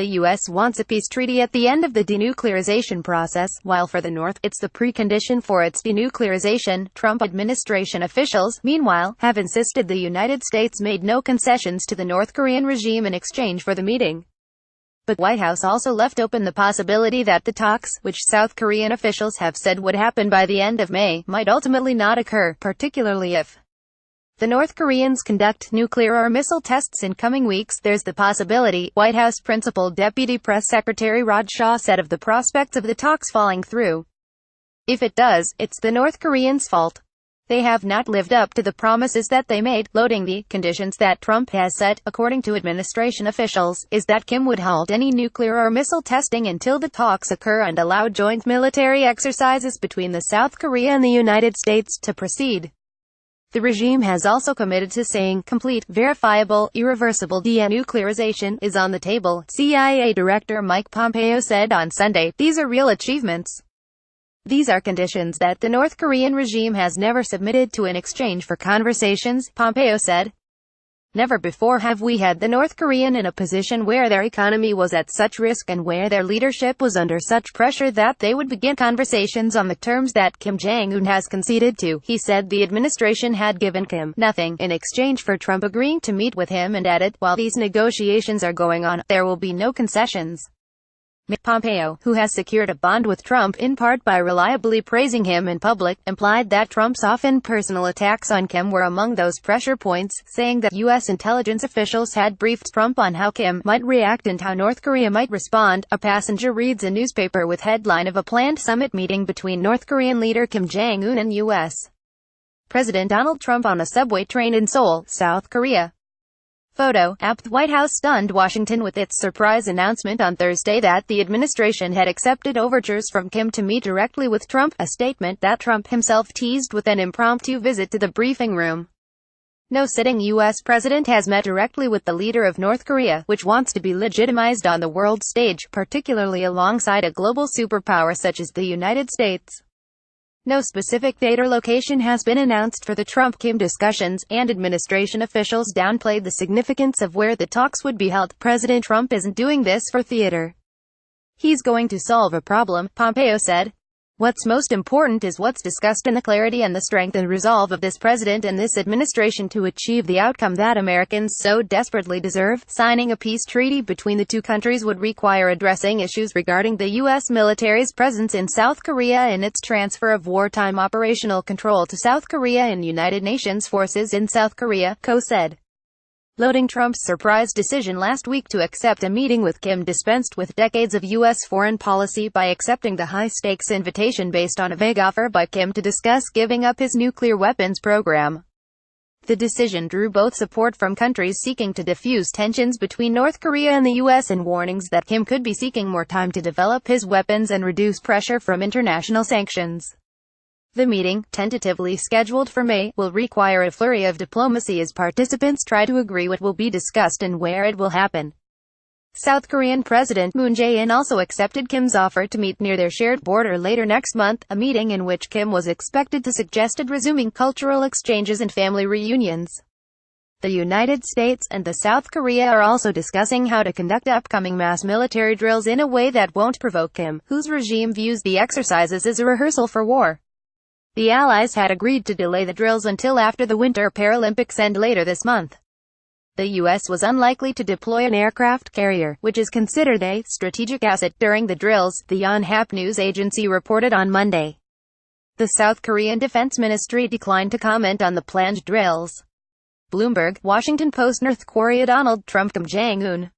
The U.S. wants a peace treaty at the end of the denuclearization process, while for the North, it's the precondition for its denuclearization. Trump administration officials, meanwhile, have insisted the United States made no concessions to the North Korean regime in exchange for the meeting. But the White House also left open the possibility that the talks, which South Korean officials have said would happen by the end of May, might ultimately not occur, particularly if the North Koreans conduct nuclear or missile tests in coming weeks. There's the possibility, White House Principal Deputy Press Secretary Raj Shah said of the prospects of the talks falling through. If it does, it's the North Koreans' fault. They have not lived up to the promises that they made. Loading the conditions that Trump has set, according to administration officials, is that Kim would halt any nuclear or missile testing until the talks occur and allow joint military exercises between the South Korea and the United States to proceed. The regime has also committed to saying complete, verifiable, irreversible denuclearization is on the table. CIA Director Mike Pompeo said on Sunday, "These are real achievements. These are conditions that the North Korean regime has never submitted to in exchange for conversations," Pompeo said. "Never before have we had the North Korean in a position where their economy was at such risk and where their leadership was under such pressure that they would begin conversations on the terms that Kim Jong-un has conceded to." He said the administration had given Kim nothing in exchange for Trump agreeing to meet with him, and added, "While these negotiations are going on, there will be no concessions." Pompeo, who has secured a bond with Trump in part by reliably praising him in public, implied that Trump's often personal attacks on Kim were among those pressure points, saying that U.S. intelligence officials had briefed Trump on how Kim might react and how North Korea might respond. A passenger reads a newspaper with headline of a planned summit meeting between North Korean leader Kim Jong-un and U.S. President Donald Trump on a subway train in Seoul, South Korea. Photo, app. The White House stunned Washington with its surprise announcement on Thursday that the administration had accepted overtures from Kim to meet directly with Trump, a statement that Trump himself teased with an impromptu visit to the briefing room. No sitting U.S. president has met directly with the leader of North Korea, which wants to be legitimized on the world stage, particularly alongside a global superpower such as the United States. No specific date or location has been announced for the Trump-Kim discussions, and administration officials downplayed the significance of where the talks would be held. President Trump isn't doing this for theater. He's going to solve a problem, Pompeo said. What's most important is what's discussed and the clarity and the strength and resolve of this president and this administration to achieve the outcome that Americans so desperately deserve. Signing a peace treaty between the two countries would require addressing issues regarding the U.S. military's presence in South Korea and its transfer of wartime operational control to South Korea and United Nations forces in South Korea, Ko said. Loading Trump's surprise decision last week to accept a meeting with Kim dispensed with decades of U.S. foreign policy by accepting the high-stakes invitation based on a vague offer by Kim to discuss giving up his nuclear weapons program. The decision drew both support from countries seeking to diffuse tensions between North Korea and the U.S. and warnings that Kim could be seeking more time to develop his weapons and reduce pressure from international sanctions. The meeting, tentatively scheduled for May, will require a flurry of diplomacy as participants try to agree what will be discussed and where it will happen. South Korean President Moon Jae-in also accepted Kim's offer to meet near their shared border later next month, a meeting in which Kim was expected to suggest resuming cultural exchanges and family reunions. The United States and the South Korea are also discussing how to conduct upcoming mass military drills in a way that won't provoke Kim, whose regime views the exercises as a rehearsal for war. The Allies had agreed to delay the drills until after the Winter Paralympics end later this month. The U.S. was unlikely to deploy an aircraft carrier, which is considered a strategic asset, during the drills, the Yonhap news agency reported on Monday. The South Korean Defense Ministry declined to comment on the planned drills. Bloomberg, Washington Post. North Korea Donald Trump Kim Jong-un